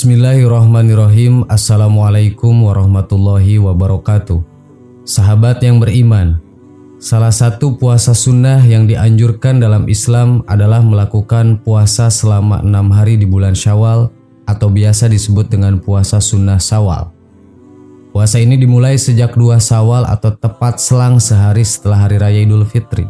Bismillahirrahmanirrahim. Assalamualaikum warahmatullahi wabarakatuh. Sahabat yang beriman, salah satu puasa sunnah yang dianjurkan dalam Islam adalah melakukan puasa selama 6 hari di bulan Syawal atau biasa disebut dengan puasa sunnah Syawal. Puasa ini dimulai sejak 2 Syawal atau tepat selang sehari setelah Hari Raya Idul Fitri.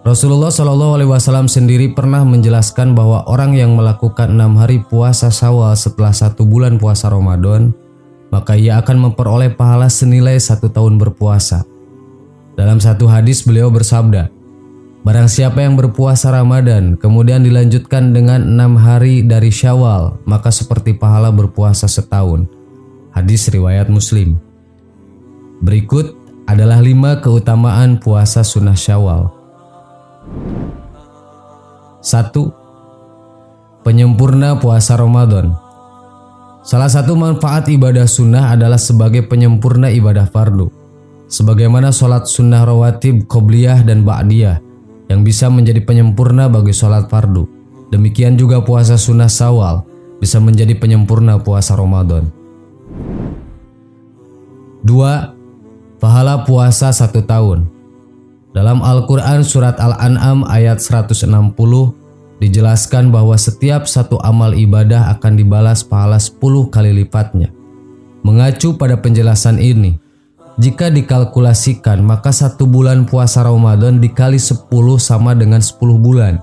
Rasulullah SAW sendiri pernah menjelaskan bahwa orang yang melakukan 6 hari puasa Syawal setelah 1 bulan puasa Ramadan, maka ia akan memperoleh pahala senilai 1 tahun berpuasa. Dalam satu hadis beliau bersabda, barang siapa yang berpuasa Ramadan kemudian dilanjutkan dengan 6 hari dari Syawal, maka seperti pahala berpuasa setahun. Hadis riwayat Muslim. Berikut adalah 5 keutamaan puasa sunnah Syawal. 1. Penyempurna puasa Ramadan. Salah satu manfaat ibadah sunnah adalah sebagai penyempurna ibadah fardu. Sebagaimana sholat sunnah rawatib, qobliyah, dan ba'diyah yang bisa menjadi penyempurna bagi sholat fardu. Demikian juga puasa sunnah Syawal bisa menjadi penyempurna puasa Ramadan. 2. Pahala puasa 1 tahun. Dalam Al-Quran surat Al-An'am ayat 160 dijelaskan bahwa setiap satu amal ibadah akan dibalas pahala 10 kali lipatnya. Mengacu pada penjelasan ini, jika dikalkulasikan maka 1 bulan puasa Ramadan dikali 10 sama dengan 10 bulan.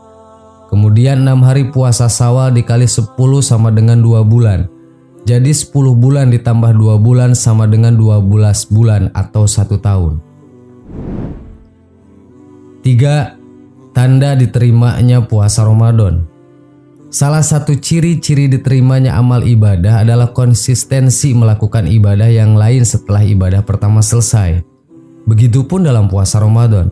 Kemudian 6 hari puasa Syawal dikali 10 sama dengan 2 bulan. Jadi 10 bulan ditambah 2 bulan sama dengan 12 bulan atau 1 tahun. 3. Tanda diterimanya puasa Ramadan. Salah satu ciri-ciri diterimanya amal ibadah adalah konsistensi melakukan ibadah yang lain setelah ibadah pertama selesai. Begitupun dalam puasa Ramadan.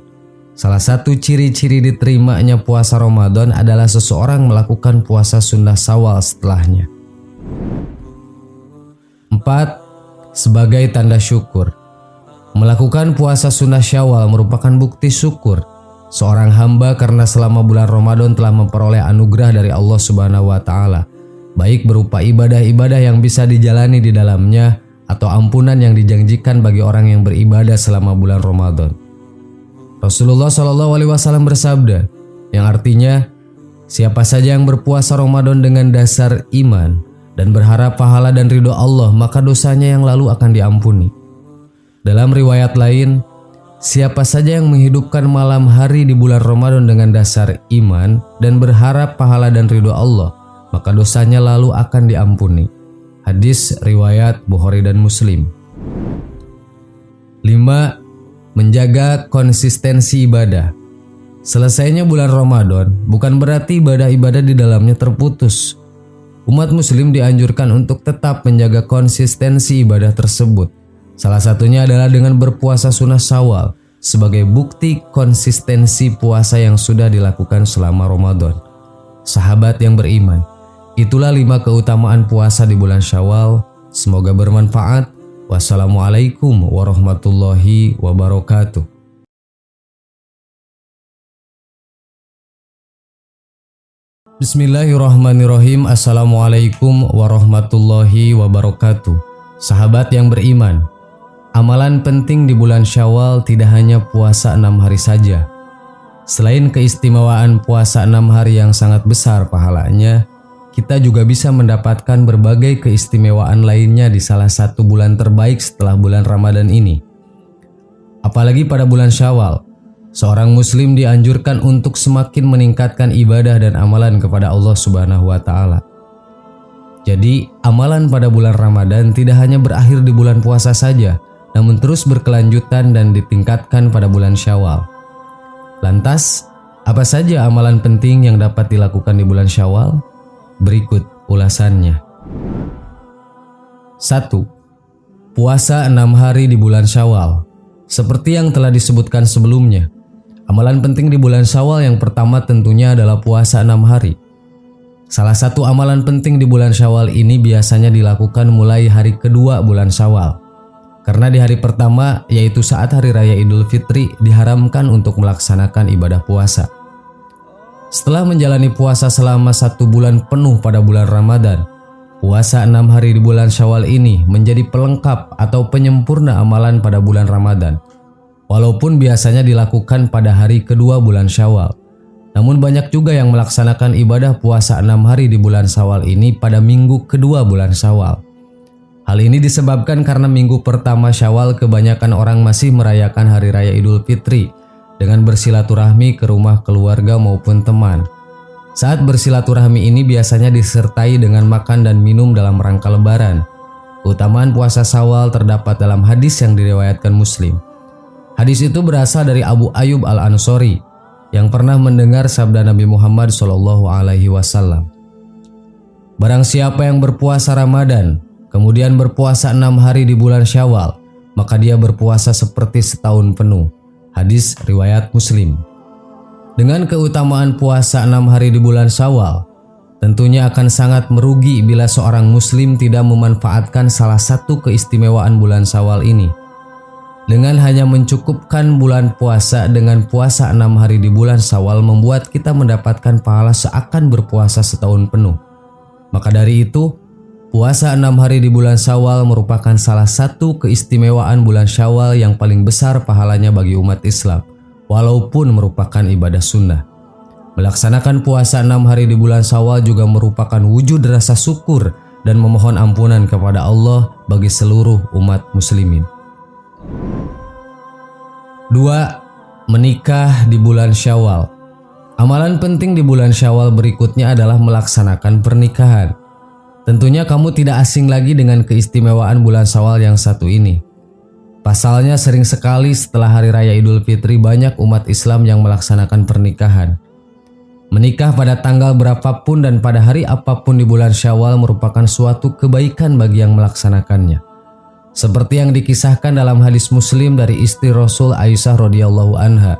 Salah satu ciri-ciri diterimanya puasa Ramadan adalah seseorang melakukan puasa sunnah Syawal setelahnya. 4. Sebagai tanda syukur. Melakukan puasa sunnah Syawal merupakan bukti syukur seorang hamba karena selama bulan Ramadan telah memperoleh anugerah dari Allah Subhanahu wa Ta'ala, baik berupa ibadah-ibadah yang bisa dijalani di dalamnya atau ampunan yang dijanjikan bagi orang yang beribadah selama bulan Ramadan. Rasulullah SAW bersabda, yang artinya, siapa saja yang berpuasa Ramadan dengan dasar iman dan berharap pahala dan ridho Allah, maka dosanya yang lalu akan diampuni. Dalam riwayat lain, siapa saja yang menghidupkan malam hari di bulan Ramadan dengan dasar iman dan berharap pahala dan ridho Allah, maka dosanya lalu akan diampuni. Hadis riwayat Bukhari dan Muslim. 5. Menjaga konsistensi ibadah. Selesainya bulan Ramadan bukan berarti ibadah-ibadah di dalamnya terputus. Umat muslim dianjurkan untuk tetap menjaga konsistensi ibadah tersebut. Salah satunya adalah dengan berpuasa sunnah Syawal sebagai bukti konsistensi puasa yang sudah dilakukan selama Ramadan. Sahabat yang beriman, itulah 5 keutamaan puasa di bulan Syawal. Semoga bermanfaat. Wassalamualaikum warahmatullahi wabarakatuh. Bismillahirrahmanirrahim. Assalamualaikum warahmatullahi wabarakatuh. Sahabat yang beriman, amalan penting di bulan Syawal tidak hanya puasa 6 hari saja. Selain keistimewaan puasa 6 hari yang sangat besar pahalanya, kita juga bisa mendapatkan berbagai keistimewaan lainnya di salah satu bulan terbaik setelah bulan Ramadan ini. Apalagi pada bulan Syawal, seorang muslim dianjurkan untuk semakin meningkatkan ibadah dan amalan kepada Allah Subhanahu wa Ta'ala. Jadi, amalan pada bulan Ramadan tidak hanya berakhir di bulan puasa saja, namun terus berkelanjutan dan ditingkatkan pada bulan Syawal. Lantas, apa saja amalan penting yang dapat dilakukan di bulan Syawal? Berikut ulasannya. 1. Puasa 6 hari di bulan Syawal. Seperti yang telah disebutkan sebelumnya, amalan penting di bulan Syawal yang pertama tentunya adalah puasa 6 hari. Salah satu amalan penting di bulan Syawal ini biasanya dilakukan mulai hari kedua bulan Syawal. Karena di hari pertama, yaitu saat Hari Raya Idul Fitri, diharamkan untuk melaksanakan ibadah puasa. Setelah menjalani puasa selama 1 bulan penuh pada bulan Ramadan, Puasa 6 hari di bulan Syawal ini menjadi pelengkap atau penyempurna amalan pada bulan Ramadan. Walaupun biasanya dilakukan pada hari kedua bulan Syawal. Namun banyak juga yang melaksanakan ibadah puasa 6 hari di bulan Syawal ini pada minggu kedua bulan Syawal. Hal ini disebabkan karena minggu pertama Syawal kebanyakan orang masih merayakan Hari Raya Idul Fitri dengan bersilaturahmi ke rumah keluarga maupun teman. Saat bersilaturahmi ini biasanya disertai dengan makan dan minum dalam rangka lebaran. Keutamaan puasa Syawal terdapat dalam hadis yang diriwayatkan Muslim. Hadis itu berasal dari Abu Ayyub Al-Ansori yang pernah mendengar sabda Nabi Muhammad SAW. Barang siapa yang berpuasa Ramadan, kemudian berpuasa 6 hari di bulan Syawal, maka dia berpuasa seperti setahun penuh. Hadis riwayat Muslim. Dengan keutamaan puasa 6 hari di bulan Syawal, tentunya akan sangat merugi bila seorang muslim tidak memanfaatkan salah satu keistimewaan bulan Syawal ini. Dengan hanya mencukupkan bulan puasa dengan puasa 6 hari di bulan Syawal membuat kita mendapatkan pahala seakan berpuasa setahun penuh. Maka dari itu, puasa 6 hari di bulan Syawal merupakan salah satu keistimewaan bulan Syawal yang paling besar pahalanya bagi umat Islam. Walaupun merupakan ibadah sunnah. Melaksanakan puasa 6 hari di bulan Syawal juga merupakan wujud rasa syukur dan memohon ampunan kepada Allah bagi seluruh umat muslimin. 2. Menikah di bulan Syawal. Amalan penting di bulan Syawal berikutnya adalah melaksanakan pernikahan. Tentunya kamu tidak asing lagi dengan keistimewaan bulan Syawal yang satu ini. Pasalnya sering sekali setelah Hari Raya Idul Fitri banyak umat Islam yang melaksanakan pernikahan. Menikah pada tanggal berapapun dan pada hari apapun di bulan Syawal merupakan suatu kebaikan bagi yang melaksanakannya. Seperti yang dikisahkan dalam hadis Muslim dari istri Rasul Aisyah radhiyallahu anha.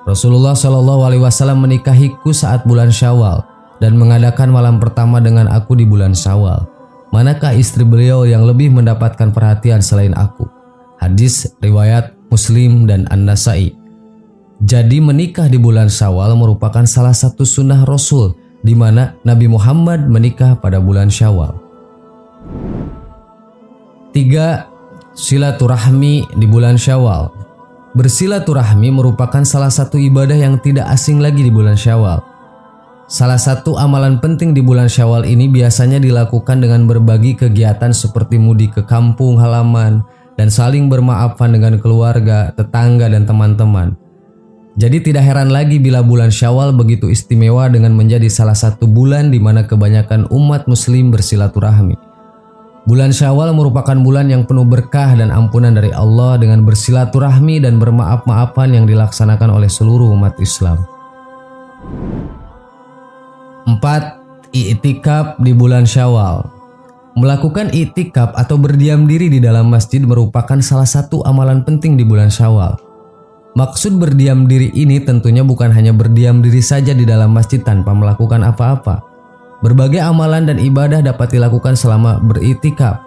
Rasulullah SAW menikahiku saat bulan Syawal dan mengadakan malam pertama dengan aku di bulan Syawal. Manakah istri beliau yang lebih mendapatkan perhatian selain aku? Hadis riwayat Muslim dan An-Nasai. Jadi menikah di bulan Syawal merupakan salah satu sunnah Rasul di mana Nabi Muhammad menikah pada bulan Syawal. 3. Silaturahmi di bulan Syawal. Bersilaturahmi merupakan salah satu ibadah yang tidak asing lagi di bulan Syawal. Salah satu amalan penting di bulan Syawal ini biasanya dilakukan dengan berbagi kegiatan seperti mudik ke kampung halaman dan saling bermaafan dengan keluarga, tetangga, dan teman-teman. Jadi tidak heran lagi bila bulan Syawal begitu istimewa dengan menjadi salah satu bulan di mana kebanyakan umat muslim bersilaturahmi. Bulan Syawal merupakan bulan yang penuh berkah dan ampunan dari Allah dengan bersilaturahmi dan bermaaf-maafan yang dilaksanakan oleh seluruh umat Islam. 4. I'tikaf di bulan Syawal. Melakukan i'tikaf atau berdiam diri di dalam masjid merupakan salah satu amalan penting di bulan Syawal. Maksud berdiam diri ini tentunya bukan hanya berdiam diri saja di dalam masjid tanpa melakukan apa-apa. Berbagai amalan dan ibadah dapat dilakukan selama beriktikaf.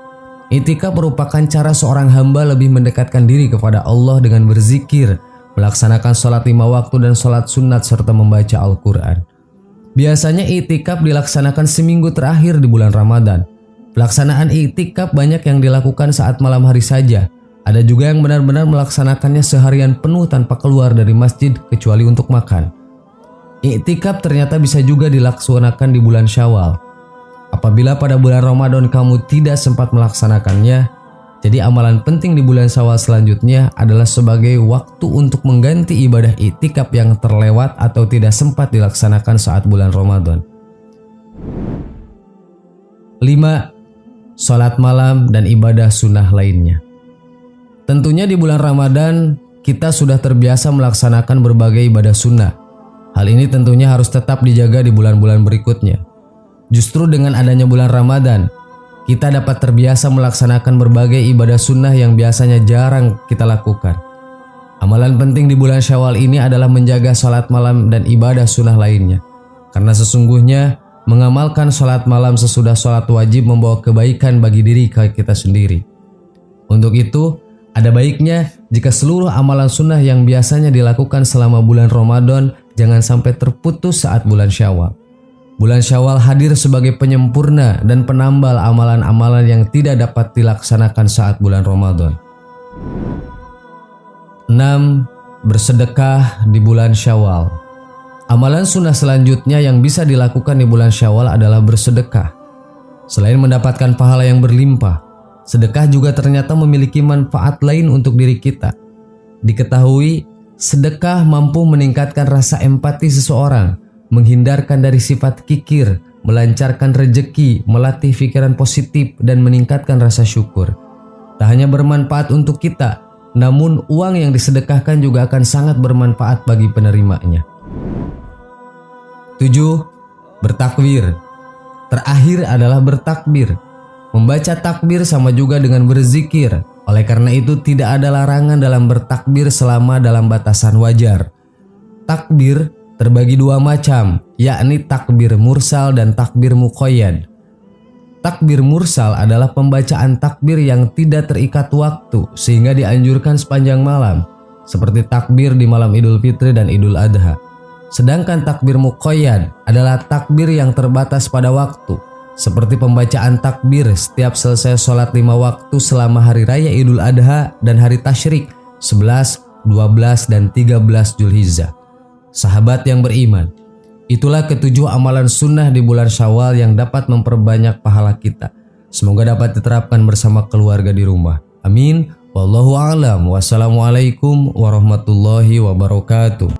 I'tikaf merupakan cara seorang hamba lebih mendekatkan diri kepada Allah dengan berzikir, melaksanakan sholat 5 waktu dan sholat sunat serta membaca Al-Quran. Biasanya i'tikaf dilaksanakan seminggu terakhir di bulan Ramadan. Pelaksanaan i'tikaf banyak yang dilakukan saat malam hari saja. Ada juga yang benar-benar melaksanakannya seharian penuh tanpa keluar dari masjid kecuali untuk makan. I'tikaf ternyata bisa juga dilaksanakan di bulan Syawal. Apabila pada bulan Ramadan kamu tidak sempat melaksanakannya, jadi amalan penting di bulan Syawal selanjutnya adalah sebagai waktu untuk mengganti ibadah i'tikaf yang terlewat atau tidak sempat dilaksanakan saat bulan Ramadan. 5. Sholat malam dan ibadah sunnah lainnya. Tentunya di bulan Ramadan kita sudah terbiasa melaksanakan berbagai ibadah sunnah. Hal ini tentunya harus tetap dijaga di bulan-bulan berikutnya. Justru dengan adanya bulan Ramadan, kita dapat terbiasa melaksanakan berbagai ibadah sunnah yang biasanya jarang kita lakukan. Amalan penting di bulan Syawal ini adalah menjaga sholat malam dan ibadah sunnah lainnya. Karena sesungguhnya mengamalkan sholat malam sesudah sholat wajib membawa kebaikan bagi diri kita sendiri. Untuk itu, ada baiknya jika seluruh amalan sunnah yang biasanya dilakukan selama bulan Ramadan jangan sampai terputus saat bulan Syawal. Bulan Syawal hadir sebagai penyempurna dan penambal amalan-amalan yang tidak dapat dilaksanakan saat bulan Ramadan. 6. Bersedekah di bulan Syawal. Amalan sunnah selanjutnya yang bisa dilakukan di bulan Syawal adalah bersedekah. Selain mendapatkan pahala yang berlimpah, sedekah juga ternyata memiliki manfaat lain untuk diri kita. Diketahui, sedekah mampu meningkatkan rasa empati seseorang, menghindarkan dari sifat kikir, melancarkan rejeki, melatih pikiran positif, dan meningkatkan rasa syukur. Tak hanya bermanfaat untuk kita, namun uang yang disedekahkan juga akan sangat bermanfaat bagi penerimanya. 7. Bertakbir. Terakhir adalah bertakbir. Membaca takbir sama juga dengan berzikir. Oleh karena itu tidak ada larangan dalam bertakbir selama dalam batasan wajar. Takbir terbagi dua macam, yakni takbir mursal dan takbir muqayyad. Takbir mursal adalah pembacaan takbir yang tidak terikat waktu sehingga dianjurkan sepanjang malam, seperti takbir di malam Idul Fitri dan Idul Adha. Sedangkan takbir muqayyad adalah takbir yang terbatas pada waktu, seperti pembacaan takbir setiap selesai sholat 5 waktu selama hari raya Idul Adha dan hari tasyrik 11, 12, dan 13 Zulhijjah. Sahabat yang beriman, itulah ketujuh amalan sunnah di bulan Syawal yang dapat memperbanyak pahala kita. Semoga dapat diterapkan bersama keluarga di rumah. Amin. Wallahu a'lam. Wassalamualaikum warahmatullahi wabarakatuh.